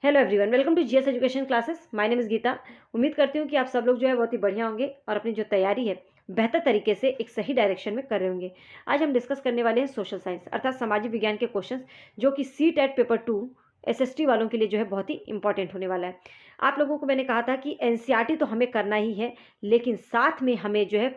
Hello everyone, welcome to GS education classes. My name is Geeta. उम्मीद करती हूँ कि आप सब लोग जो है बहुत ही बढ़िया होंगे और अपनी जो तैयारी है बेहतर तरीके से एक सही डायरेक्शन में कर रहे होंगे। आज हम डिस्कस करने वाले हैं सोशल साइंस अर्थात सामाजिक विज्ञान के क्वेश्चंस, जो कि सीटेट पेपर 2 एसएसटी वालों के लिए जो है बहुत ही इंपॉर्टेंट होने वाला है। आप लोगों को मैंने कहा था कि एनसीईआरटी तो हमें करना ही है, लेकिन साथ में हमें जो है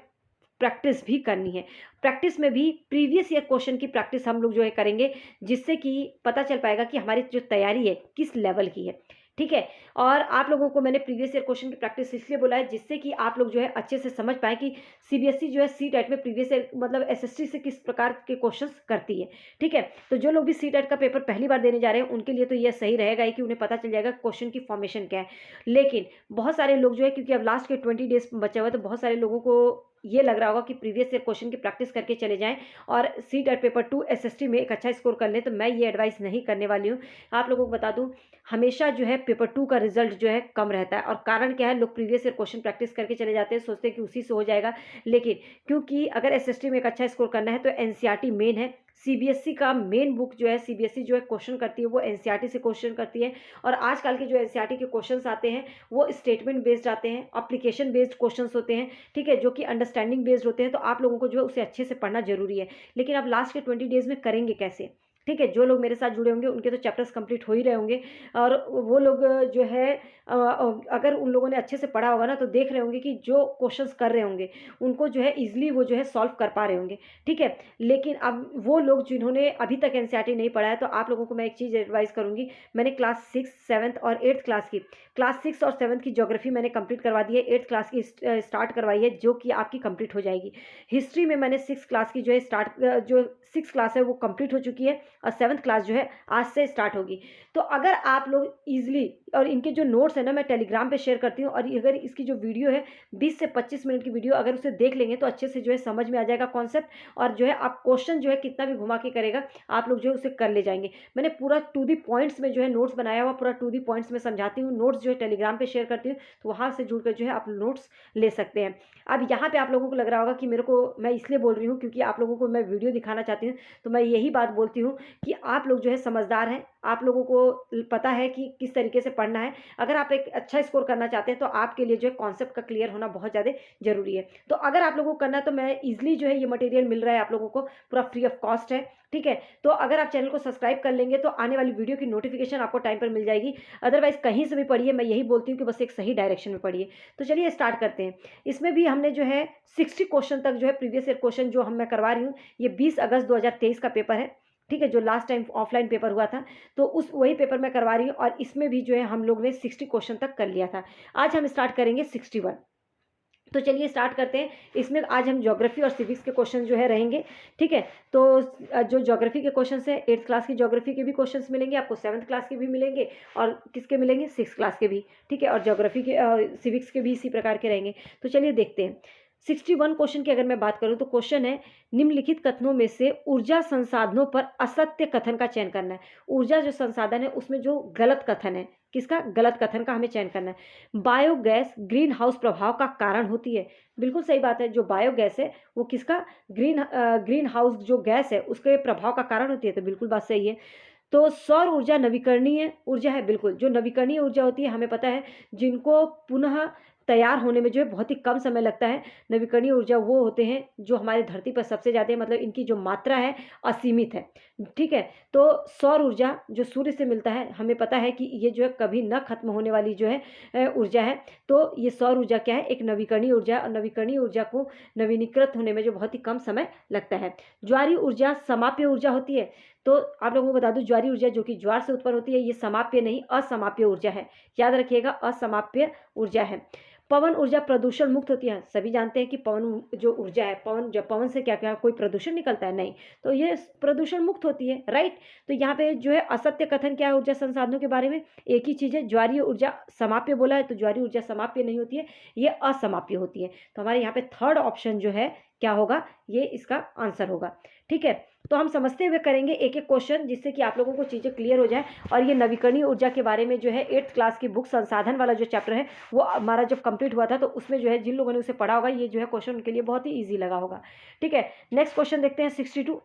प्रैक्टिस भी करनी है। प्रैक्टिस में भी प्रीवियस ईयर क्वेश्चन की प्रैक्टिस हम लोग जो है करेंगे, जिससे कि पता चल पाएगा कि हमारी जो तैयारी है किस लेवल की है। ठीक है। और आप लोगों को मैंने प्रीवियस ईयर क्वेश्चन की प्रैक्टिस इसलिए बोला है, जिससे कि आप लोग जो है अच्छे से समझ पाएँ कि सीबीएसई जो है सीटेट में प्रीवियस ईयर मतलब एसएसटी से किस प्रकार के क्वेश्चंस करती है। ठीक है। तो जो लोग भी सीटेट का पेपर पहली बार देने जा रहे हैं, उनके लिए तो यह सही रहेगा ही कि उन्हें पता चल जाएगा क्वेश्चन की फॉर्मेशन क्या है। लेकिन बहुत सारे लोग जो है, क्योंकि अब लास्ट के 20 डेज बचा हुआ है, तो बहुत सारे लोगों को ये लग रहा होगा कि प्रीवियस ईयर क्वेश्चन की प्रैक्टिस करके चले जाएं और सीटेट पेपर 2 एसएसटी में एक अच्छा स्कोर कर लें। तो मैं ये एडवाइस नहीं करने वाली हूँ। आप लोगों को बता दूं, हमेशा जो है पेपर 2 का रिजल्ट जो है कम रहता है। और कारण क्या है, लोग प्रीवियस ईयर क्वेश्चन प्रैक्टिस करके चले जाते हैं, सोचते हैं कि उसी से हो जाएगा। लेकिन क्योंकि अगर एसएसटी में एक अच्छा स्कोर करना है तो एनसीईआरटी मेन है। सीबीएसई का मेन बुक जो है, सीबीएसई जो है क्वेश्चन करती है वो एनसीईआरटी से क्वेश्चन करती है। और आजकल के जो एनसीईआरटी के क्वेश्चंस आते हैं वो स्टेटमेंट बेस्ड आते हैं, एप्लीकेशन बेस्ड क्वेश्चंस होते हैं। ठीक है, जो कि अंडरस्टैंडिंग बेस्ड होते हैं। तो आप लोगों को जो है उसे अच्छे से पढ़ना जरूरी है। लेकिन अब लास्ट के 20 डेज में करेंगे कैसे? ठीक है, जो लोग मेरे साथ जुड़े होंगे उनके तो चैप्टर्स कंप्लीट हो ही रहे होंगे। और वो लोग जो है अगर उन लोगों ने अच्छे से पढ़ा होगा ना, तो देख रहे होंगे कि जो क्वेश्चंस कर रहे होंगे उनको जो है इजीली वो जो है सॉल्व कर पा रहे होंगे। ठीक है। लेकिन अब वो लोग जिन्होंने अभी तक एनसीईआरटी नहीं पढ़ा है, तो आप लोगों को मैं एक चीज़ एडवाइस करूंगी। मैंने क्लास 6, 7 और 8th क्लास 6 और 7 की ज्योग्राफी मैंने कंप्लीट करवा दी है। 8th क्लास की स्टार्ट करवाई है, जो कि आपकी कंप्लीट हो जाएगी। हिस्ट्री में मैंने 6th क्लास की जो है जो 6th क्लास है वो कंप्लीट हो चुकी है, और 7th क्लास जो है आज से स्टार्ट होगी। तो अगर आप लोग ईजिली, और इनके जो नोट्स है ना मैं टेलीग्राम पे शेयर करती हूँ, और अगर इसकी जो वीडियो है 20 से 25 मिनट की वीडियो, अगर उसे देख लेंगे तो अच्छे से जो है समझ में आ जाएगा कॉन्सेप्ट। और जो है आप क्वेश्चन जो है कितना भी घुमा के करेगा, आप लोग जो है उसे कर ले जाएंगे। मैंने पूरा टू दी पॉइंट्स में जो है नोट्स बनाया हुआ, पूरा टू दी पॉइंट्स में समझाती हूँ। नोट्स जो है टेलीग्राम पे शेयर करती हूँ, तो वहाँ से जुड़कर जो है आप नोट्स ले सकते हैं। अब यहाँ पे आप लोगों को लग रहा होगा कि मेरे को, मैं इसलिए बोल रही हूँ क्योंकि आप लोगों को मैं वीडियो दिखाना चाहती हूँ। तो मैं यही बात बोलती हूँ कि आप लोग जो है समझदार हैं, आप लोगों को पता है कि किस तरीके से पढ़ना है। अगर आप एक अच्छा स्कोर करना चाहते हैं तो आपके लिए जो है कॉन्सेप्ट का क्लियर होना बहुत ज़्यादा जरूरी है। तो अगर आप लोगों को करना है तो मैं ईजिली जो है ये मटेरियल मिल रहा है आप लोगों को, पूरा फ्री ऑफ कॉस्ट है। ठीक है। तो अगर आप चैनल को सब्सक्राइब कर लेंगे तो आने वाली वीडियो की नोटिफिकेशन आपको टाइम पर मिल जाएगी। अदरवाइज कहीं से भी पढ़िए, मैं यही बोलती हूँ कि बस एक सही डायरेक्शन में पढ़िए। तो चलिए स्टार्ट करते हैं। इसमें भी हमने जो है 60 क्वेश्चन तक जो है प्रीवियस ईयर क्वेश्चन जो मैं करवा रही हूँ, ये 20 अगस्त 2023 का पेपर है। ठीक है, जो लास्ट टाइम ऑफलाइन पेपर हुआ था, तो उस वही पेपर मैं करवा रही हूँ। और इसमें भी जो है हम लोग ने 60 क्वेश्चन तक कर लिया था। आज हम स्टार्ट करेंगे 61। तो चलिए स्टार्ट करते हैं। इसमें आज हम ज्योग्राफी और सिविक्स के क्वेश्चन जो है रहेंगे। ठीक है। तो जो ज्योग्राफी के क्वेश्चंस है, 8th क्लास की ज्योग्राफी के भी क्वेश्चंस मिलेंगे आपको, 7th क्लास के भी मिलेंगे, और किसके मिलेंगे, 6th क्लास के भी। ठीक है। और ज्योग्राफी के सिविक्स के भी इसी प्रकार के रहेंगे। तो चलिए देखते हैं। 61 क्वेश्चन की अगर मैं बात करूं तो क्वेश्चन है, निम्नलिखित कथनों में से ऊर्जा संसाधनों पर असत्य कथन का चयन करना है। ऊर्जा जो संसाधन है उसमें जो गलत कथन है, किसका गलत कथन का हमें चयन करना है। बायोगैस ग्रीन हाउस प्रभाव का कारण होती है। बिल्कुल सही बात है, जो बायोगैस है वो किसका, ग्रीन हाउस जो गैस है उसके प्रभाव का कारण होती है। तो बिल्कुल बात सही है। तो सौर ऊर्जा नवीकरणीय ऊर्जा है। बिल्कुल, जो नवीकरणीय ऊर्जा होती है हमें पता है, जिनको पुनः तैयार होने में जो है बहुत ही कम समय लगता है। नवीकरणीय ऊर्जा वो होते हैं जो हमारी धरती पर सबसे ज़्यादा, मतलब इनकी जो मात्रा है असीमित है। ठीक है। तो सौर ऊर्जा जो सूर्य से मिलता है, हमें पता है कि ये जो है कभी न खत्म होने वाली जो है ऊर्जा है। तो ये सौर ऊर्जा क्या है, एक नवीकरणीय ऊर्जा है। और नवीकरणीय ऊर्जा को नवीनीकृत होने में जो बहुत ही कम समय लगता है। ज्वारीय ऊर्जा समाप्य ऊर्जा होती है। तो आप लोगों को बता दूं, ज्वारीय ऊर्जा जो कि ज्वार से उत्पन्न होती है, ये समाप्य नहीं असमाप्य ऊर्जा है। याद रखिएगा, असमाप्य ऊर्जा है। पवन ऊर्जा प्रदूषण मुक्त होती है। सभी जानते हैं कि पवन जो ऊर्जा है, जब पवन से क्या क्या कोई प्रदूषण निकलता है, नहीं, तो ये प्रदूषण मुक्त होती है। राइट। तो यहाँ पे जो है असत्य कथन क्या है ऊर्जा संसाधनों के बारे में, एक ही चीज है, ज्वारीय ऊर्जा समाप्य बोला है, तो ज्वारीय ऊर्जा समाप्य नहीं होती है, ये असमाप्य होती है। तो हमारे यहाँ पे थर्ड ऑप्शन जो है क्या होगा, ये इसका आंसर होगा। ठीक है। तो हम समझते हुए करेंगे एक एक क्वेश्चन, जिससे कि आप लोगों को चीज़ें क्लियर हो जाए। और ये नवीकरणीय ऊर्जा के बारे में जो है 8th क्लास की बुक संसाधन वाला जो चैप्टर है वो हमारा जब कंप्लीट हुआ था, तो उसमें जो है जिन लोगों ने उसे पढ़ा होगा, ये जो है क्वेश्चन उनके लिए बहुत ही ईजी लगा होगा। ठीक है। नेक्स्ट क्वेश्चन देखते हैं 62।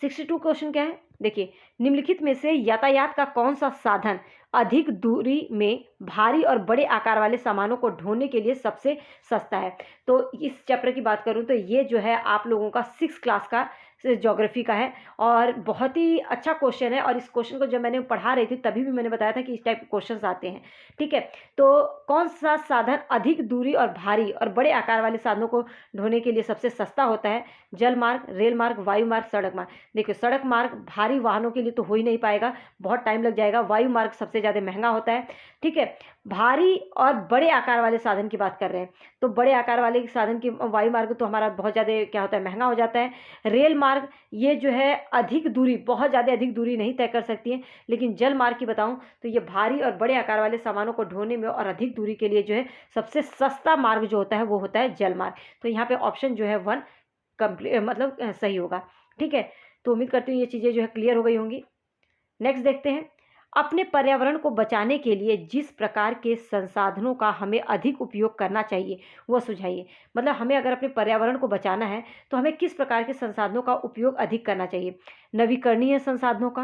62 क्वेश्चन क्या है, देखिए, निम्नलिखित में से यातायात का कौन सा साधन अधिक दूरी में भारी और बड़े आकार वाले सामानों को ढोने के लिए सबसे सस्ता है। तो इस चैप्टर की बात करूं तो ये जो है आप लोगों का 6 क्लास का ज्योग्राफी का है और बहुत ही अच्छा क्वेश्चन है। और इस क्वेश्चन को जब मैंने पढ़ा रही थी तभी भी मैंने बताया था कि इस टाइप के क्वेश्चन आते हैं। ठीक है, तो कौन सा साधन अधिक दूरी और भारी और बड़े आकार वाले साधनों को ढोने के लिए सबसे सस्ता होता है? जल मार्ग, रेल मार्ग, वायु मार्ग, सड़क मार्ग। देखिए, सड़क मार्ग भारी वाहनों के लिए तो हो ही नहीं पाएगा, बहुत टाइम लग जाएगा। वायु मार्ग सबसे ज़्यादा महंगा होता है। ठीक है, भारी और बड़े आकार वाले साधन की बात कर रहे हैं तो बड़े आकार वाले साधन की वायु मार्ग तो हमारा बहुत ज़्यादा क्या होता है, महंगा हो जाता है। रेल मार्ग ये जो है अधिक दूरी, बहुत ज़्यादा अधिक दूरी नहीं तय कर सकती है। लेकिन जल मार्ग की बताऊं तो ये भारी और बड़े आकार वाले सामानों को ढोने में और अधिक दूरी के लिए जो है सबसे सस्ता मार्ग जो होता है वो होता है जल मार्ग। तो यहाँ पे ऑप्शन जो है 1 कंप्लीट मतलब सही होगा। ठीक है, तो उम्मीद करती हूँ ये चीज़ें जो है क्लियर हो गई होंगी। नेक्स्ट देखते हैं, अपने पर्यावरण को बचाने के लिए जिस प्रकार के संसाधनों का हमें अधिक उपयोग करना चाहिए वो सुझाइए। मतलब हमें अगर अपने पर्यावरण को बचाना है तो हमें किस प्रकार के संसाधनों का उपयोग अधिक करना चाहिए? नवीकरणीय संसाधनों का,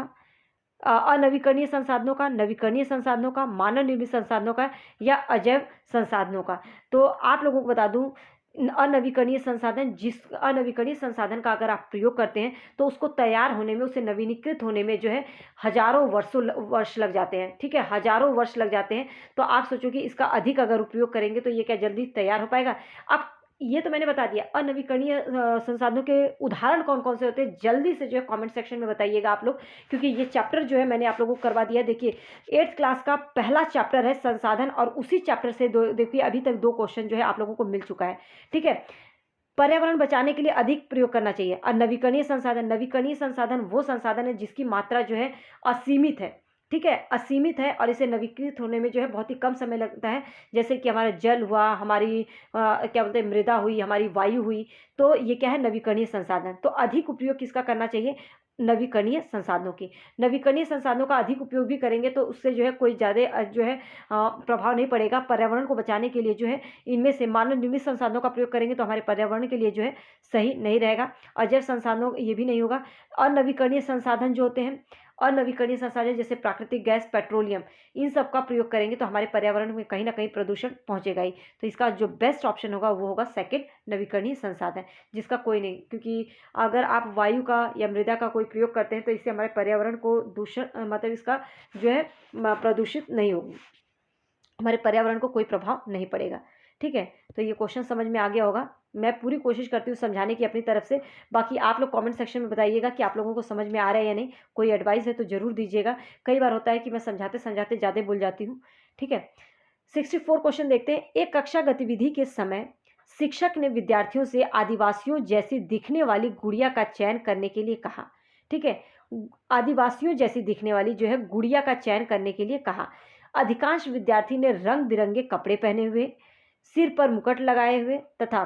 अनवीकरणीय संसाधनों का, नवीकरणीय संसाधनों का, मानव निर्मित संसाधनों का या अजैव संसाधनों का? तो आप लोगों को बता दूं, अनवीकरणीय संसाधन, जिस अनवीकरणीय संसाधन का अगर आप प्रयोग करते हैं तो उसको तैयार होने में, उसे नवीनीकृत होने में जो है हजारों वर्ष लग जाते हैं। ठीक है, हजारों वर्ष लग जाते हैं। तो आप सोचो कि इसका अधिक अगर उपयोग करेंगे तो ये क्या जल्दी तैयार हो पाएगा? अब ये तो मैंने बता दिया। अनवीकरणीय संसाधनों के उदाहरण कौन कौन से होते हैं, जल्दी से जो है कमेंट सेक्शन में बताइएगा आप लोग, क्योंकि ये चैप्टर जो है मैंने आप लोगों को करवा दिया। देखिए, 8th क्लास का पहला चैप्टर है संसाधन और उसी चैप्टर से देखिए अभी तक 2 क्वेश्चन जो है आप लोगों को मिल चुका है। ठीक है, पर्यावरण बचाने के लिए अधिक प्रयोग करना चाहिए। और नवीकरणीय संसाधन, नवीकरणीय संसाधन वो संसाधन है जिसकी मात्रा जो है असीमित है। ठीक है, असीमित है और इसे नवीकृत होने में जो है बहुत ही कम समय लगता है। जैसे कि हमारा जल हुआ, हमारी क्या बोलते हैं, मृदा हुई, हमारी वायु हुई। तो ये क्या है, नवीकरणीय संसाधन। तो अधिक उपयोग किसका करना चाहिए? नवीकरणीय संसाधनों की। नवीकरणीय संसाधनों का अधिक उपयोग भी करेंगे तो उससे जो है कोई ज़्यादा जो है प्रभाव नहीं पड़ेगा। पर्यावरण को बचाने के लिए जो है इनमें से मानव निर्मित संसाधनों का प्रयोग करेंगे तो हमारे पर्यावरण के लिए जो है सही नहीं रहेगा। अजैव संसाधनों ये भी नहीं होगा। अनवीकरणीय संसाधन जो होते हैं, अनवीकरणीय संसाधन जैसे प्राकृतिक गैस, पेट्रोलियम, इन सब का प्रयोग करेंगे तो हमारे पर्यावरण में कहीं ना कहीं प्रदूषण पहुंचेगा ही। तो इसका जो बेस्ट ऑप्शन होगा वो होगा सेकंड, नवीकरणीय संसाधन, जिसका कोई नहीं। क्योंकि अगर आप वायु का या मृदा का कोई प्रयोग करते हैं तो इससे हमारे पर्यावरण को दूषण मतलब इसका जो है प्रदूषित नहीं होगी, हमारे पर्यावरण को कोई प्रभाव नहीं पड़ेगा। ठीक है, तो ये क्वेश्चन समझ में आ गया होगा। मैं पूरी कोशिश करती हूँ समझाने की अपनी तरफ से। बाकी आप लोग कमेंट सेक्शन में बताइएगा कि आप लोगों को समझ में आ रहा है या नहीं। कोई एडवाइस है तो ज़रूर दीजिएगा। कई बार होता है कि मैं समझाते समझाते ज़्यादा भूल जाती हूँ। ठीक है, 64 क्वेश्चन देखते हैं। एक कक्षा गतिविधि के समय शिक्षक ने विद्यार्थियों से आदिवासियों जैसी दिखने वाली गुड़िया का चयन करने के लिए कहा। ठीक है, आदिवासियों जैसी दिखने वाली जो है गुड़िया का चयन करने के लिए कहा। अधिकांश विद्यार्थी ने रंग बिरंगे कपड़े पहने हुए, सिर पर मुकुट लगाए हुए तथा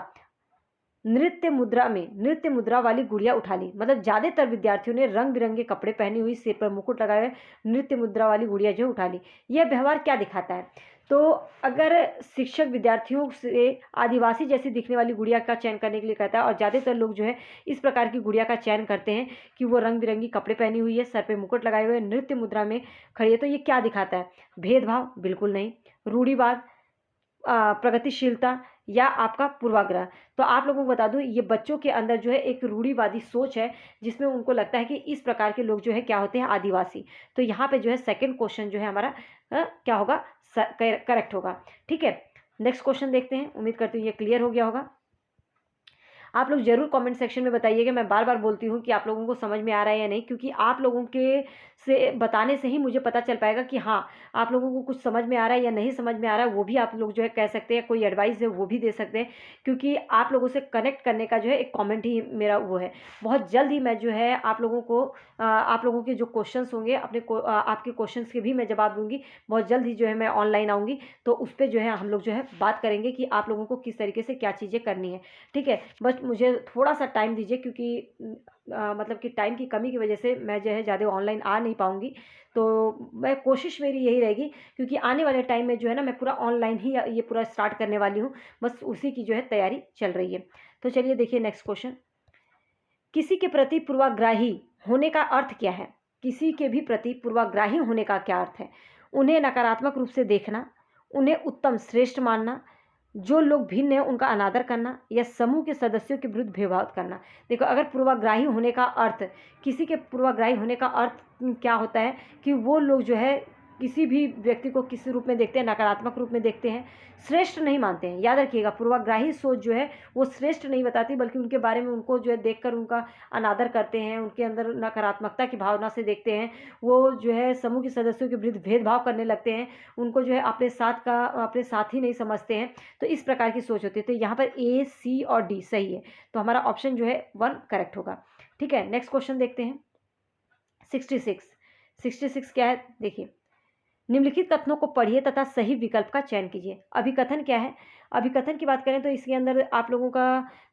नृत्य मुद्रा वाली गुड़िया उठा ली। मतलब ज्यादातर विद्यार्थियों ने रंग बिरंगे कपड़े पहनी हुई, सिर पर मुकुट लगाए हुए, नृत्य मुद्रा वाली गुड़िया जो उठा ली। यह व्यवहार क्या दिखाता है? तो अगर शिक्षक विद्यार्थियों से आदिवासी जैसी दिखने वाली गुड़िया का चयन करने के लिए कहता है और ज़्यादातर लोग जो है इस प्रकार की गुड़िया का चयन करते हैं कि वो रंग बिरंगी कपड़े पहनी हुई है, सर पे मुकुट लगाए हुए, नृत्य मुद्रा में खड़ी है, तो ये क्या दिखाता है? भेदभाव? बिल्कुल नहीं। रूढ़िवाद, प्रगतिशीलता या आपका पूर्वाग्रह? तो आप लोगों को बता दूं, ये बच्चों के अंदर जो है एक रूढ़िवादी सोच है जिसमें उनको लगता है कि इस प्रकार के लोग जो है क्या होते हैं, आदिवासी। तो यहाँ पे जो है सेकंड क्वेश्चन जो है हमारा क्या होगा, करेक्ट होगा। ठीक है, नेक्स्ट क्वेश्चन देखते हैं। उम्मीद करती हूँ ये क्लियर हो गया होगा। आप लोग जरूर कमेंट सेक्शन में बताइएगा। मैं बार बार बोलती हूँ कि आप लोगों को समझ में आ रहा है या नहीं, क्योंकि आप लोगों के से बताने से ही मुझे पता चल पाएगा कि हाँ आप लोगों को कुछ समझ में आ रहा है या नहीं समझ में आ रहा है। वो भी आप लोग जो है कह सकते हैं, कोई एडवाइस है वो भी दे सकते हैं, क्योंकि आप लोगों से कनेक्ट करने का जो है एक कमेंट ही मेरा वो है। बहुत जल्द ही मैं जो है आप लोगों को आप लोगों के जो क्वेश्चंस होंगे आपके क्वेश्चंस के भी मैं जवाब दूंगी। बहुत जल्द ही जो है मैं ऑनलाइन आऊँगी, तो उस पर जो है हम लोग जो है बात करेंगे कि आप लोगों को किस तरीके से क्या चीज़ें करनी है। ठीक है, बस मुझे थोड़ा सा टाइम दीजिए, क्योंकि मतलब कि टाइम की कमी की वजह से मैं जो है ज़्यादा ऑनलाइन आ नहीं पाऊँगी। तो मैं कोशिश मेरी यही रहेगी, क्योंकि आने वाले टाइम में जो है ना मैं पूरा ऑनलाइन ही ये पूरा स्टार्ट करने वाली हूँ। बस उसी की जो है तैयारी चल रही है। तो चलिए देखिए नेक्स्ट क्वेश्चन। किसी के प्रति पूर्वाग्राही होने का अर्थ क्या है, किसी के भी प्रति पूर्वाग्राही होने का क्या अर्थ है, उन्हें नकारात्मक रूप से देखना, उन्हें उत्तम श्रेष्ठ मानना, जो लोग भिन्न हैं उनका अनादर करना, या समूह के सदस्यों के विरुद्ध भेदभाव करना। देखो, अगर पूर्वाग्राही होने का अर्थ, किसी के पूर्वाग्राही होने का अर्थ क्या होता है कि वो लोग जो है किसी भी व्यक्ति को किसी रूप में देखते हैं, नकारात्मक रूप में देखते हैं, श्रेष्ठ नहीं मानते हैं। याद रखिएगा, पूर्वाग्राही सोच जो है वो श्रेष्ठ नहीं बताती, बल्कि उनके बारे में उनको जो है देखकर उनका अनादर करते हैं, उनके अंदर नकारात्मकता की भावना से देखते हैं। वो जो है समूह के सदस्यों के विरुद्ध भेदभाव करने लगते हैं, उनको जो है अपने साथी नहीं समझते हैं। तो इस प्रकार की सोच होती है। तो यहाँ पर ए, सी और डी सही है। तो हमारा ऑप्शन जो है 1 करेक्ट होगा। ठीक है, नेक्स्ट क्वेश्चन देखते हैं। 66 क्या है, देखिए, निम्नलिखित कथनों को पढ़िए तथा सही विकल्प का चयन कीजिए। अभिकथन क्या है, अभिकथन की बात करें तो इसके अंदर आप लोगों का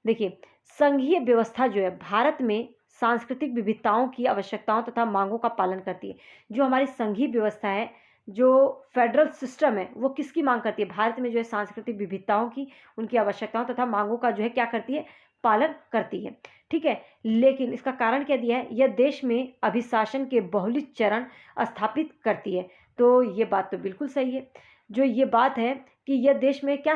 देखिए, संघीय व्यवस्था जो है भारत में सांस्कृतिक विविधताओं की आवश्यकताओं तथा मांगों का पालन करती है। जो हमारी संघीय व्यवस्था है, जो फेडरल सिस्टम है, वो किसकी मांग करती है, भारत में जो है सांस्कृतिक विविधताओं की, उनकी आवश्यकताओं तथा मांगों का जो है क्या करती है, पालन करती है। ठीक है, लेकिन इसका कारण क्या दिया है, यह देश में अभिशासन के बहुलित चरण स्थापित करती है। तो ये बात तो बिल्कुल सही है। जो ये बात है कि यह देश में क्या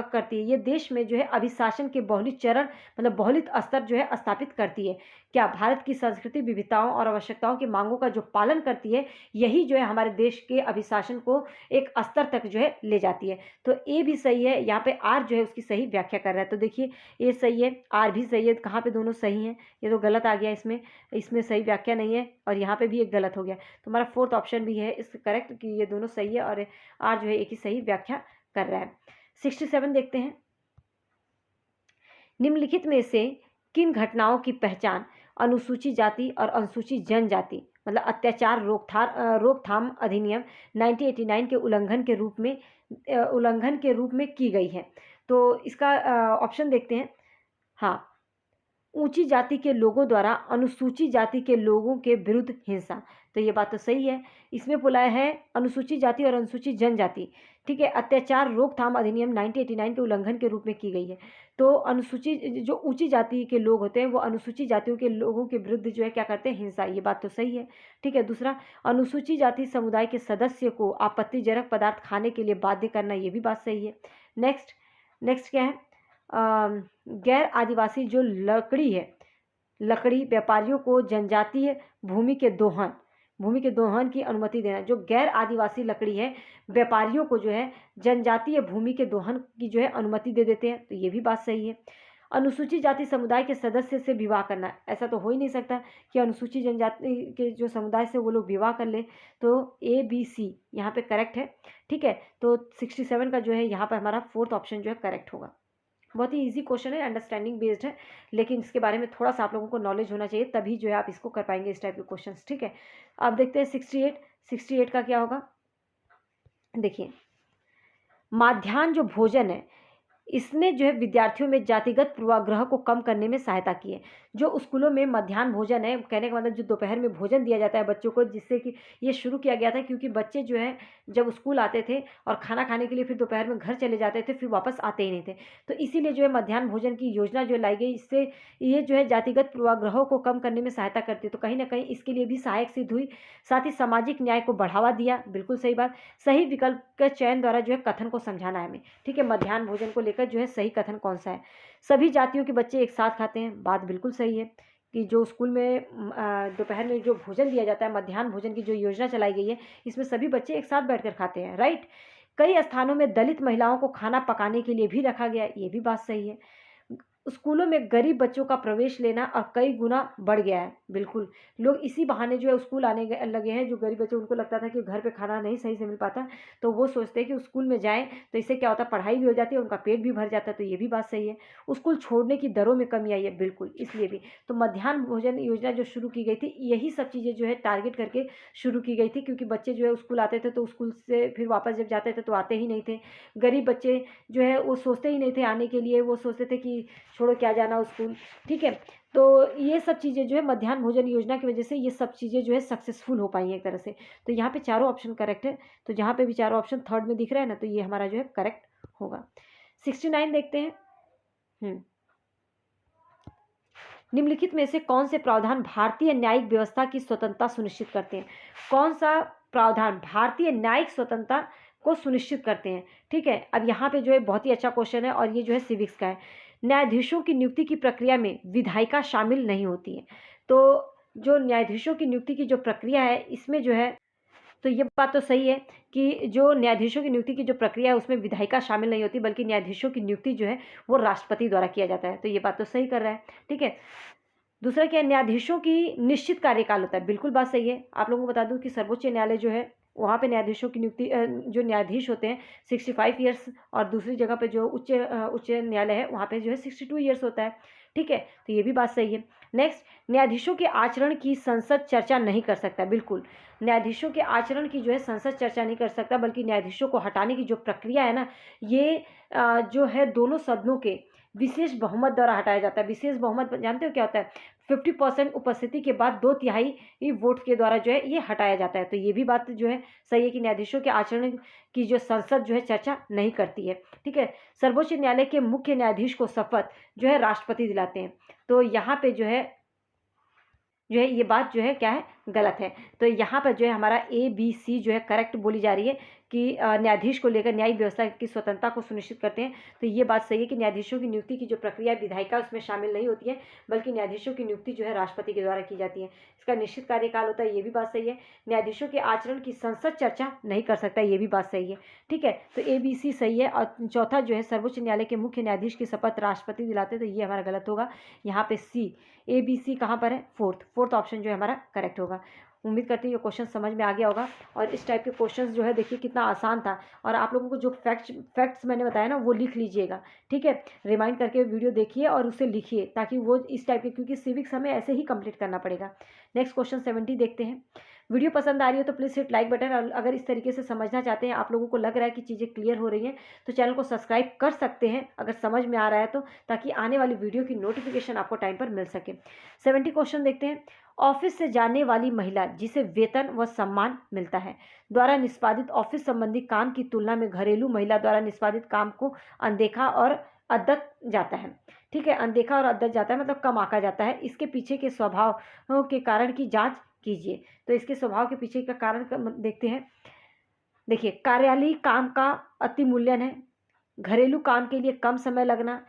करती है, ये देश में जो है अभिशासन के बहुलित चरण मतलब बहुलित स्तर जो है स्थापित करती है। क्या भारत की संस्कृति विविधताओं और आवश्यकताओं की मांगों का जो पालन करती है, यही जो है हमारे देश के अभिशासन को एक स्तर तक जो है ले जाती है। तो ए भी सही है, यहाँ पे आर जो है उसकी सही व्याख्या कर रहा है। तो देखिए, ए सही है, आर भी सही है, कहाँ पे दोनों सही हैं, ये तो गलत आ गया, इसमें सही व्याख्या नहीं है, और यहाँ पे भी एक गलत हो गया। तो हमारा फोर्थ ऑप्शन भी है इस करेक्ट कि ये दोनों सही है, और आर जो है एक ही सही व्याख्या कर रहा है। 67 देखते हैं। निम्नलिखित में से किन घटनाओं की पहचान अनुसूचित जाति और अनुसूचित जनजाति मतलब अत्याचार रोकथाम अधिनियम 1989 के उल्लंघन के रूप में की गई है? तो इसका ऑप्शन देखते हैं। हाँ, ऊंची जाति के लोगों द्वारा अनुसूचित जाति के लोगों के विरुद्ध हिंसा। तो ये बात तो सही है। इसमें बोला है अनुसूचित जाति और अनुसूचित जनजाति। ठीक है, अत्याचार रोकथाम अधिनियम 1989 के उल्लंघन के रूप में की गई है। तो अनुसूचित जो ऊंची जाति के लोग होते हैं वो अनुसूचित जातियों के लोगों के विरुद्ध जो है क्या करते हैं, हिंसा। ये बात तो सही है। ठीक है, दूसरा, अनुसूचित जाति समुदाय के सदस्य को आपत्तिजनक पदार्थ खाने के लिए बाध्य करना, ये भी बात सही है। नेक्स्ट क्या है, गैर आदिवासी जो लकड़ी व्यापारियों को जनजातीय भूमि के दोहन की अनुमति देना। जो गैर आदिवासी लकड़ी है, व्यापारियों को जो है जनजातीय भूमि के दोहन की जो है अनुमति दे देते हैं। तो ये भी बात सही है। अनुसूचित जाति समुदाय के सदस्य से विवाह करना, ऐसा तो हो ही नहीं सकता कि अनुसूचित जनजाति के जो समुदाय से वो लोग विवाह कर ले। तो ए, बी, सी यहाँ पे करेक्ट है। ठीक है, तो 67 का जो है यहाँ पर हमारा फोर्थ ऑप्शन जो है करेक्ट होगा। बहुत ही इजी क्वेश्चन है, अंडरस्टैंडिंग बेस्ड है, लेकिन इसके बारे में थोड़ा सा आप लोगों को नॉलेज होना चाहिए, तभी जो है आप इसको कर पाएंगे इस टाइप के क्वेश्चंस। ठीक है, अब देखते हैं 68 का क्या होगा। देखिए, माध्याह्न जो भोजन है, इसने जो है विद्यार्थियों में जातिगत पूर्वाग्रह को कम करने में सहायता की है। जो स्कूलों में मध्याह्न भोजन है, कहने का मतलब जो दोपहर में भोजन दिया जाता है बच्चों को, जिससे कि ये शुरू किया गया था क्योंकि बच्चे जो है जब स्कूल आते थे और खाना खाने के लिए फिर दोपहर में घर चले जाते थे, फिर वापस आते ही नहीं थे। तो इसीलिए जो है मध्याह्न भोजन की योजना जो लाई गई, इससे ये जो है जातिगत पूर्वाग्रहों को कम करने में सहायता करती है। तो कहीं ना कहीं इसके लिए भी सहायक सिद्ध हुई। साथ ही सामाजिक न्याय को बढ़ावा दिया, बिल्कुल सही बात। सही विकल्प के चयन द्वारा जो है कथन को समझाना है हमें। ठीक है, मध्याह्न भोजन को लेकर जो है सही कथन कौन सा है? सभी जातियों के बच्चे एक साथ खाते हैं, बात बिल्कुल सही है कि जो स्कूल में दोपहर में जो भोजन दिया जाता है, मध्याह्न भोजन की जो योजना चलाई गई है, इसमें सभी बच्चे एक साथ बैठकर खाते हैं, राइट। कई स्थानों में दलित महिलाओं को खाना पकाने के लिए भी रखा गया, ये भी बात सही है। स्कूलों में गरीब बच्चों का प्रवेश लेना और कई गुना बढ़ गया है, बिल्कुल। लोग इसी बहाने जो है स्कूल आने लगे हैं। जो गरीब बच्चे, उनको लगता था कि घर पे खाना नहीं सही से मिल पाता, तो वो सोचते हैं कि स्कूल में जाएं तो इससे क्या होता है, पढ़ाई भी हो जाती है, उनका पेट भी भर जाता है। तो ये भी बात सही है। स्कूल छोड़ने की दरों में कमी आई है, बिल्कुल, इसलिए भी। तो मध्याह्न भोजन योजना जो शुरू की गई थी, यही सब चीज़ें जो है टारगेट करके शुरू की गई थी, क्योंकि बच्चे जो है स्कूल आते थे तो स्कूल से फिर वापस जब जाते थे तो आते ही नहीं थे। गरीब बच्चे जो है वो सोचते ही नहीं थे आने के लिए, वो सोचते थे कि छोड़ो क्या जाना स्कूल। ठीक है, तो ये सब चीज़ें जो है मध्याह्न भोजन योजना की वजह से ये सब चीज़ें जो है सक्सेसफुल हो पाई हैं एक तरह से। तो यहाँ पे चारों ऑप्शन करेक्ट है। तो जहाँ पे भी चारों ऑप्शन थर्ड में दिख रहा है ना, तो ये हमारा जो है करेक्ट होगा। 69 देखते हैं। निम्नलिखित में से कौन से प्रावधान भारतीय न्यायिक व्यवस्था की स्वतंत्रता सुनिश्चित करते हैं? कौन सा प्रावधान भारतीय न्यायिक स्वतंत्रता को सुनिश्चित करते हैं? ठीक है, अब यहाँ पे जो है बहुत ही अच्छा क्वेश्चन है और ये जो है सिविक्स का है। न्यायाधीशों की नियुक्ति की प्रक्रिया में विधायिका शामिल नहीं होती है। तो जो न्यायाधीशों की नियुक्ति की जो प्रक्रिया है, इसमें जो है, तो ये बात तो सही है कि जो न्यायाधीशों की नियुक्ति की जो प्रक्रिया है उसमें विधायिका शामिल नहीं होती, बल्कि न्यायाधीशों की नियुक्ति जो है वो राष्ट्रपति द्वारा किया जाता है। तो ये बात तो सही कर रहा है। ठीक है, दूसरा क्या है, न्यायाधीशों की निश्चित कार्यकाल होता है। बिल्कुल बात सही है। आप लोगों को बता दूं कि सर्वोच्च न्यायालय जो है वहाँ पे न्यायाधीशों की नियुक्ति जो न्यायाधीश होते हैं 65 ईयर्स, और दूसरी जगह पे जो उच्च न्यायालय है वहाँ पे जो है 62 ईयर्स होता है। ठीक है, तो ये भी बात सही है। नेक्स्ट, न्यायाधीशों के आचरण की संसद चर्चा नहीं कर सकता। बिल्कुल, न्यायाधीशों के आचरण की जो है संसद चर्चा नहीं कर सकता, बल्कि न्यायाधीशों को हटाने की जो प्रक्रिया है ना, ये जो है दोनों सदनों के विशेष बहुमत द्वारा हटाया जाता है। विशेष बहुमत जानते हो क्या होता है? 50% उपस्थिति के बाद 2/3 वोट के द्वारा जो है ये हटाया जाता है। तो ये भी बात जो है सही है कि न्यायाधीशों के आचरण की जो संसद जो है चर्चा नहीं करती है। ठीक है, सर्वोच्च न्यायालय के मुख्य न्यायाधीश को शपथ जो है राष्ट्रपति दिलाते हैं। तो यहाँ पे जो है ये बात जो है क्या है, गलत है। तो यहाँ पर जो है हमारा ABC जो है करेक्ट बोली जा रही है कि न्यायाधीश को लेकर न्यायिक व्यवस्था की स्वतंत्रता को सुनिश्चित करते हैं। तो ये बात सही है कि न्यायाधीशों की नियुक्ति की जो प्रक्रिया विधायिका उसमें शामिल नहीं होती है, बल्कि न्यायाधीशों की नियुक्ति जो है राष्ट्रपति के द्वारा की जाती है। इसका निश्चित कार्यकाल होता है, ये भी बात सही है। न्यायाधीशों के आचरण की संसद चर्चा नहीं कर सकता, ये भी बात सही है। ठीक है, तो ABC सही है। और चौथा जो है सर्वोच्च न्यायालय के मुख्य न्यायाधीश की शपथ राष्ट्रपति दिलाते हैं, तो ये हमारा गलत होगा। यहाँ पे ABC कहाँ पर है? फोर्थ ऑप्शन जो है हमारा करेक्ट होगा। उम्मीद करती हूँ ये क्वेश्चन समझ में आ गया होगा। और इस टाइप के क्वेश्चंस जो है देखिए कितना आसान था। और आप लोगों को जो फैक्ट्स मैंने बताया ना वो लिख लीजिएगा। ठीक है, रिमाइंड करके वीडियो देखिए और उसे लिखिए, ताकि वो इस टाइप के, क्योंकि सिविक्स हमें ऐसे ही कंप्लीट करना पड़ेगा। नेक्स्ट क्वेश्चन 70 देखते हैं। वीडियो पसंद आ रही है तो प्लीज़ हिट लाइक बटन। और अगर इस तरीके से समझना चाहते हैं, आप लोगों को लग रहा है कि चीज़ें क्लियर हो रही हैं, तो चैनल को सब्सक्राइब कर सकते हैं अगर समझ में आ रहा है तो, ताकि आने वाली वीडियो की नोटिफिकेशन आपको टाइम पर मिल सके। 70 क्वेश्चन देखते हैं। ऑफिस से जाने वाली महिला जिसे वेतन व सम्मान मिलता है द्वारा निष्पादित ऑफिस संबंधी काम की तुलना में घरेलू महिला द्वारा निष्पादित काम को अनदेखा और अद्दत जाता है। ठीक है, अनदेखा और अद्दत जाता है मतलब कम आंका जाता है। इसके पीछे के स्वभाव के कारण की जांच कीजिए। तो इसके स्वभाव के पीछे का कारण देखते हैं। देखिए, कार्यालयीय काम का अति मूल्यन है, घरेलू काम के लिए कम समय लगना,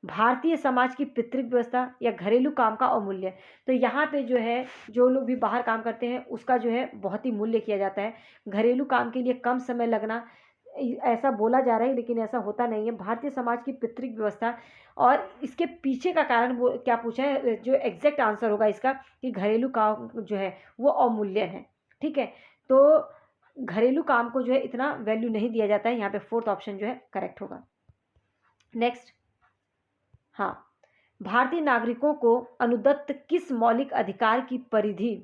भारतीय समाज की पितृक व्यवस्था, या घरेलू काम का अवमूल्य। तो यहाँ पे जो है जो लोग भी बाहर काम करते हैं उसका जो है बहुत ही मूल्य किया जाता है। घरेलू काम के लिए कम समय लगना, ऐसा बोला जा रहा है लेकिन ऐसा होता नहीं है। भारतीय समाज की पितृक व्यवस्था, और इसके पीछे का कारण वो क्या पूछा है, जो एग्जैक्ट आंसर होगा इसका कि घरेलू काम जो है वो अवमूल्यन है। ठीक है, तो घरेलू काम को जो है इतना वैल्यू नहीं दिया जाता है। यहाँ पे फोर्थ ऑप्शन जो है करेक्ट होगा। नेक्स्ट, हाँ, भारतीय नागरिकों को अनुदत्त किस मौलिक अधिकार की परिधि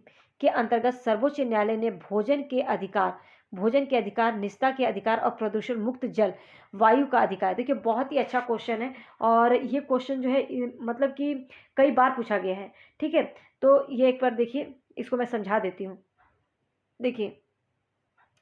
के अंतर्गत सर्वोच्च न्यायालय ने भोजन के अधिकार, निजता के अधिकार और प्रदूषण मुक्त जल वायु का अधिकार? देखिए, बहुत ही अच्छा क्वेश्चन है और ये क्वेश्चन जो है मतलब कि कई बार पूछा गया है। ठीक है, तो ये एक बार देखिए, इसको मैं समझा देती हूँ। देखिए,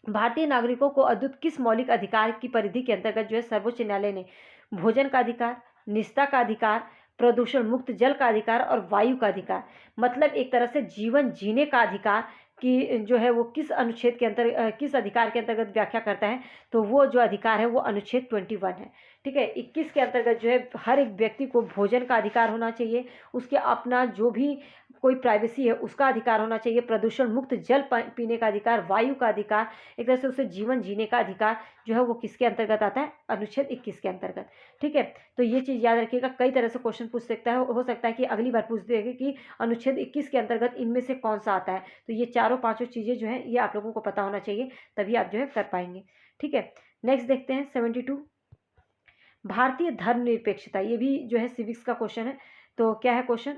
भारतीय नागरिकों को अद्भुत किस मौलिक अधिकार की परिधि के अंतर्गत जो है सर्वोच्च न्यायालय ने भोजन का अधिकार, निजता का अधिकार, प्रदूषण मुक्त जल का अधिकार और वायु का अधिकार, मतलब एक तरह से जीवन जीने का अधिकार की जो है वो किस अनुच्छेद के किस अधिकार के अंतर्गत व्याख्या करता है? तो वो जो अधिकार है वो अनुच्छेद 21 है। ठीक है, 21 के अंतर्गत जो है हर एक व्यक्ति को भोजन का अधिकार होना चाहिए, उसके अपना जो भी कोई प्राइवेसी है उसका अधिकार होना चाहिए, प्रदूषण मुक्त जल पीने का अधिकार, वायु का अधिकार, एक तरह से उसे जीवन जीने का अधिकार जो है वो किसके अंतर्गत आता है? अनुच्छेद 21 के अंतर्गत। ठीक है, तो ये चीज़ याद रखिएगा। कई तरह से क्वेश्चन पूछ सकता है, हो सकता है कि अगली बार पूछ देगा कि अनुच्छेद 21 के अंतर्गत इनमें से कौन सा आता है। तो ये चारों पांचों चीज़ें जो है ये आप लोगों को पता होना चाहिए, तभी आप जो है कर पाएंगे। ठीक है, नेक्स्ट देखते हैं 72, भारतीय धर्मनिरपेक्षता। ये भी जो है सिविक्स का क्वेश्चन है। तो क्या है क्वेश्चन?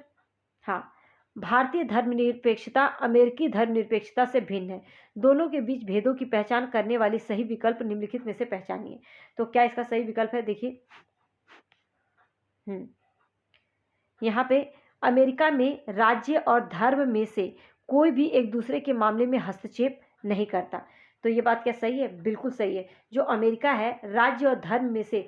हाँ, भारतीय धर्मनिरपेक्षता अमेरिकी धर्मनिरपेक्षता से भिन्न है। दोनों के बीच भेदों की पहचान करने वाली सही विकल्प निम्नलिखित में से पहचानिए। तो क्या इसका सही विकल्प है? देखिए, यहाँ पे अमेरिका में राज्य और धर्म में से कोई भी एक दूसरे के मामले में हस्तक्षेप नहीं करता। तो ये बात क्या सही है? बिल्कुल सही है। जो अमेरिका है, राज्य और धर्म में से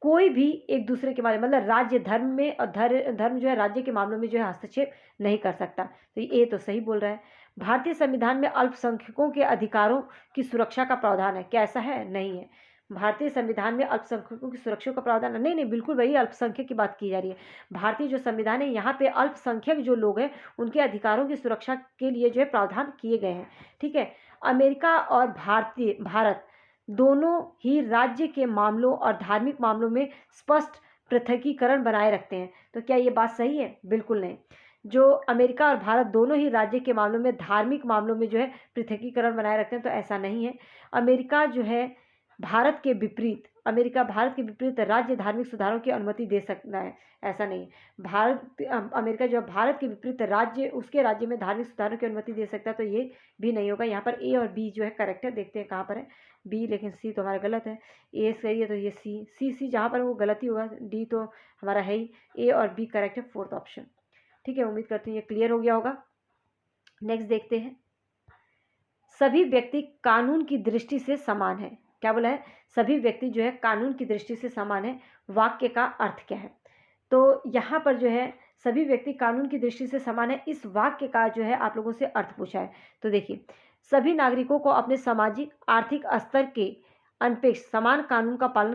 कोई भी एक दूसरे के बारे में, मतलब राज्य धर्म में, और धर्म जो है राज्य के मामलों में जो है हस्तक्षेप नहीं कर सकता। तो ये तो सही बोल रहा है। भारतीय संविधान में अल्पसंख्यकों के अधिकारों की सुरक्षा का प्रावधान है, क्या ऐसा है? नहीं है। भारतीय संविधान में अल्पसंख्यकों की सुरक्षा का प्रावधान नहीं, नहीं, बिल्कुल वही अल्पसंख्यक की बात की जा रही है। भारतीय जो संविधान है यहाँ पे अल्पसंख्यक जो लोग हैं उनके अधिकारों की सुरक्षा के लिए जो है प्रावधान किए गए हैं। ठीक है। अमेरिका और भारत दोनों ही राज्य के मामलों और धार्मिक मामलों में स्पष्ट पृथकीकरण बनाए रखते हैं। तो क्या ये बात सही है? बिल्कुल नहीं। जो अमेरिका और भारत दोनों ही राज्य के मामलों में, धार्मिक मामलों में जो है पृथकीकरण बनाए रखते हैं, तो ऐसा नहीं है। अमेरिका जो है भारत के विपरीत, राज्य धार्मिक सुधारों की अनुमति दे सकता है, ऐसा नहीं है। अमेरिका जो भारत के विपरीत राज्य, उसके राज्य में धार्मिक सुधारों की अनुमति दे सकता है, तो ये भी नहीं होगा। यहाँ पर ए और बी जो है करेक्ट है। देखते हैं कहाँ पर है बी, लेकिन सी तो हमारा गलत है। ए सही है, तो ये सी जहाँ पर वो गलती होगा, डी तो हमारा है ही। ए और बी करेक्ट है, फोर्थ ऑप्शन। ठीक है, उम्मीद करती हूँ ये क्लियर हो गया होगा। नेक्स्ट देखते हैं, सभी व्यक्ति कानून की दृष्टि से समान है। क्या बोला है? सभी व्यक्ति जो है कानून की दृष्टि से समान है। वाक्य का अर्थ क्या है? तो यहाँ पर जो है सभी व्यक्ति कानून की दृष्टि से समान है, इस वाक्य का जो है आप लोगों से अर्थ पूछा है। तो देखिए, सभी नागरिकों को अपने सामाजिक आर्थिक स्तर के अनपेक्ष समान कानून का पालन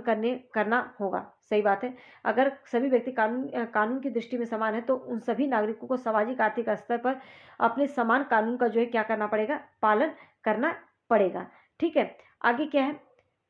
करना होगा। सही बात है। अगर सभी व्यक्ति कानून की दृष्टि में समान है, तो उन सभी नागरिकों को सामाजिक आर्थिक स्तर पर अपने समान कानून का जो है क्या करना पड़ेगा? पालन करना पड़ेगा। ठीक है, आगे क्या है?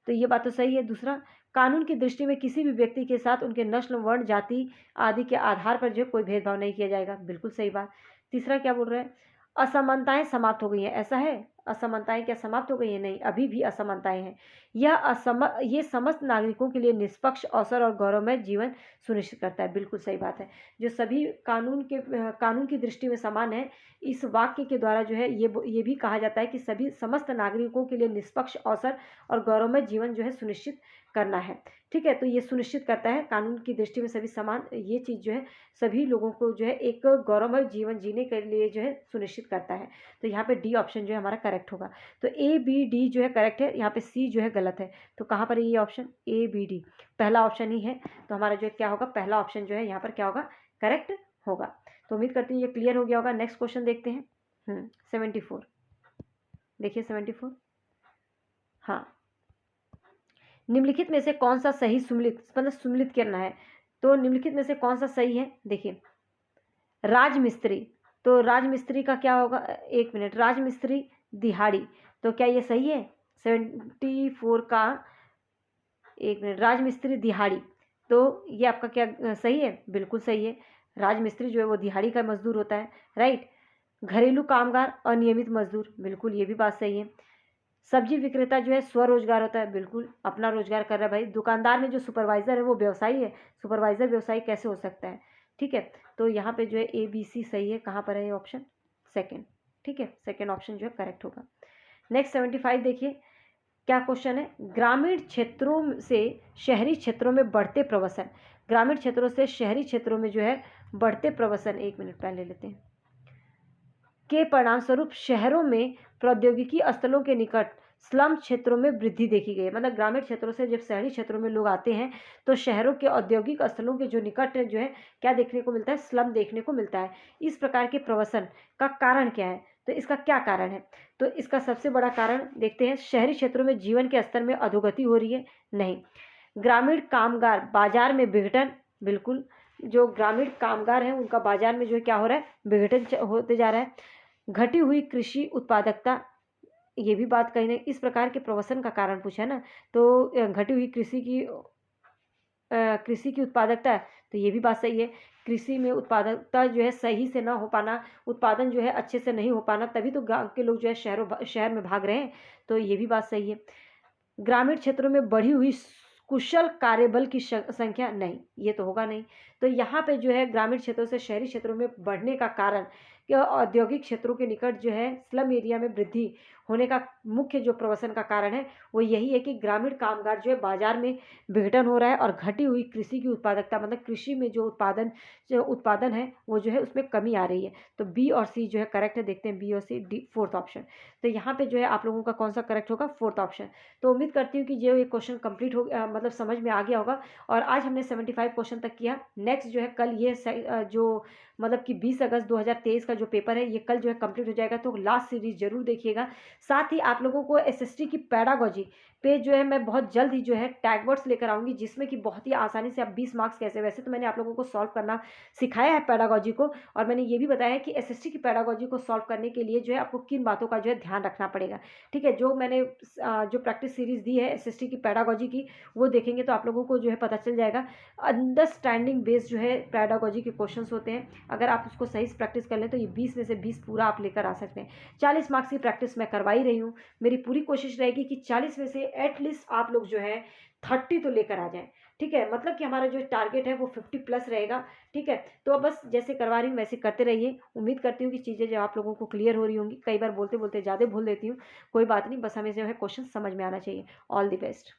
तो ये बात तो सही है। दूसरा, कानून की दृष्टि में किसी भी व्यक्ति के साथ उनके नस्ल, वर्ण, जाति आदि के आधार पर जो कोई भेदभाव नहीं किया जाएगा। बिल्कुल सही बात। तीसरा क्या बोल रहे हैं? असमानताएं समाप्त हो गई हैं, ऐसा है? असमानताएं क्या समाप्त हो गई हैं? नहीं, अभी भी असमानताएं हैं। ये समस्त नागरिकों के लिए निष्पक्ष अवसर और गौरवमय जीवन सुनिश्चित करता है। बिल्कुल सही बात है। जो सभी कानून की दृष्टि में समान है, इस वाक्य के द्वारा जो है ये भी कहा जाता है कि सभी समस्त नागरिकों के लिए निष्पक्ष अवसर और गौरवमय जीवन जो है सुनिश्चित करना है। ठीक है, तो ये सुनिश्चित करता है कानून की दृष्टि में सभी समान, ये चीज़ जो है सभी लोगों को जो है एक गौरवमय जीवन जीने के लिए जो है सुनिश्चित करता है। तो यहाँ पे डी ऑप्शन जो है हमारा करेक्ट होगा। तो ए बी डी जो है करेक्ट है, यहाँ पे सी जो है गलत है। तो कहाँ पर है ये ऑप्शन? ए बी डी पहला ऑप्शन ही है। तो हमारा जो है क्या होगा? पहला ऑप्शन जो है यहाँ पर क्या होगा? करेक्ट होगा। तो उम्मीद करती हूँ ये क्लियर हो गया होगा। नेक्स्ट क्वेश्चन देखते हैं। 74 देखिए, 74। हाँ, निम्नलिखित में से कौन सा सही सुमेलित, मतलब सुमेलित करना है। तो निम्नलिखित में से कौन सा सही है? देखिए, राजमिस्त्री, तो राजमिस्त्री का क्या होगा? एक मिनट, राजमिस्त्री दिहाड़ी, तो क्या ये सही है? 74 का, एक मिनट, राजमिस्त्री दिहाड़ी, तो ये आपका क्या सही है? बिल्कुल सही है। राजमिस्त्री जो है वो दिहाड़ी का मजदूर होता है, राइट। घरेलू कामगार अनियमित मजदूर, बिल्कुल ये भी बात सही है। सब्जी विक्रेता जो है स्वरोजगार होता है, बिल्कुल अपना रोजगार कर रहा है भाई। दुकानदार में जो सुपरवाइजर है वो व्यवसायी है, सुपरवाइजर व्यवसायी कैसे हो सकता है? ठीक है, तो यहाँ पे जो है ए बी सी सही है। कहाँ पर है ये ऑप्शन? सेकंड। ठीक है, सेकंड ऑप्शन जो है करेक्ट होगा। नेक्स्ट 75 देखिए, क्या क्वेश्चन है? ग्रामीण क्षेत्रों से शहरी क्षेत्रों में बढ़ते प्रवसन, ग्रामीण क्षेत्रों से शहरी क्षेत्रों में जो है बढ़ते प्रवसन, एक मिनट पहले लेते हैं, के परिणामस्वरूप शहरों में प्रौद्योगिकी स्थलों के निकट स्लम क्षेत्रों में वृद्धि देखी गई है। मतलब ग्रामीण क्षेत्रों से जब शहरी क्षेत्रों में लोग आते हैं तो शहरों के औद्योगिक स्थलों के जो निकट जो है क्या देखने को मिलता है? स्लम देखने को मिलता है। इस प्रकार के प्रवसन का कारण क्या है? तो इसका क्या कारण है? तो इसका सबसे बड़ा कारण देखते हैं, शहरी क्षेत्रों में जीवन के स्तर में अधोगति हो रही है, नहीं। ग्रामीण कामगार बाजार में विघटन, बिल्कुल, जो ग्रामीण कामगार हैं उनका बाजार में जो है क्या हो रहा है? विघटन होते जा रहा है। घटी हुई कृषि उत्पादकता, ये भी बात कहीं नहीं, इस प्रकार के प्रवसन का कारण पूछा है ना, तो घटी हुई कृषि की उत्पादकता, तो ये भी बात सही है। कृषि में उत्पादकता जो है सही से ना हो पाना, उत्पादन जो है अच्छे से नहीं हो पाना, तभी तो गांव के लोग जो है शहर में भाग रहे हैं, तो ये भी बात सही है। ग्रामीण क्षेत्रों में बढ़ी हुई कुशल कार्यबल की संख्या, नहीं, ये तो होगा नहीं। तो यहाँ पे जो है ग्रामीण क्षेत्रों से शहरी क्षेत्रों में बढ़ने का कारण कि औद्योगिक क्षेत्रों के निकट जो है स्लम एरिया में वृद्धि होने का मुख्य जो प्रवसन का कारण है वो यही है कि ग्रामीण कामगार जो है बाजार में विघटन हो रहा है और घटी हुई कृषि की उत्पादकता, मतलब कृषि में जो उत्पादन है वो जो है उसमें कमी आ रही है। तो बी और सी जो है करेक्ट है। देखते हैं बी और सी, डी फोर्थ ऑप्शन। तो यहाँ पे जो है आप लोगों का कौन सा करेक्ट होगा? Fourth option. तो उम्मीद करती हूँ कि जो ये क्वेश्चन कंप्लीट हो गया, मतलब समझ में आ गया होगा। और आज हमने 75 क्वेश्चन तक किया। नेक्स्ट जो है कल ये जो मतलब कि 20 अगस्त 2023 का जो पेपर है ये कल जो है कंप्लीट हो जाएगा। तो लास्ट सीरीज जरूर देखिएगा। साथ ही आप लोगों को एसएसटी की पैडागोजी पे जो है मैं बहुत जल्द ही जो है टैग वर्ड्स लेकर आऊँगी, जिसमें कि बहुत ही आसानी से आप 20 मार्क्स कैसे, वैसे तो मैंने आप लोगों को सॉल्व करना सिखाया है पैडागोजी को, और मैंने ये भी बताया है कि एसएसटी की पैडागोजी को सॉल्व करने के लिए जो है आपको किन बातों का जो है ध्यान रखना पड़ेगा। ठीक है, जो मैंने जो प्रैक्टिस सीरीज दी है एसएसटी की पैडागोजी की, वो देखेंगे तो आप लोगों को जो है पता चल जाएगा। अंडरस्टैंडिंग बेस्ड जो है पैडागोजी के क्वेश्चंस होते हैं। अगर आप उसको सही से प्रैक्टिस कर लें तो ये 20 में से 20 पूरा आप लेकर आ सकते हैं। 40 मार्क्स की प्रैक्टिस मैं करवा ही रही हूँ। मेरी पूरी कोशिश रहेगी कि 40 में से एटलीस्ट आप लोग जो है 30 तो लेकर आ जाएं। ठीक है, मतलब कि हमारा जो टारगेट है वो 50 प्लस रहेगा। ठीक है, तो अब बस जैसे करवा रही हूँ वैसे करते रहिए। उम्मीद करती हूँ कि चीज़ें जो आप लोगों को क्लियर हो रही होंगी। कई बार बोलते बोलते ज़्यादा भूल देती हूँ, कोई बात नहीं, बस हमें जो है क्वेश्चन समझ में आना चाहिए। All the best.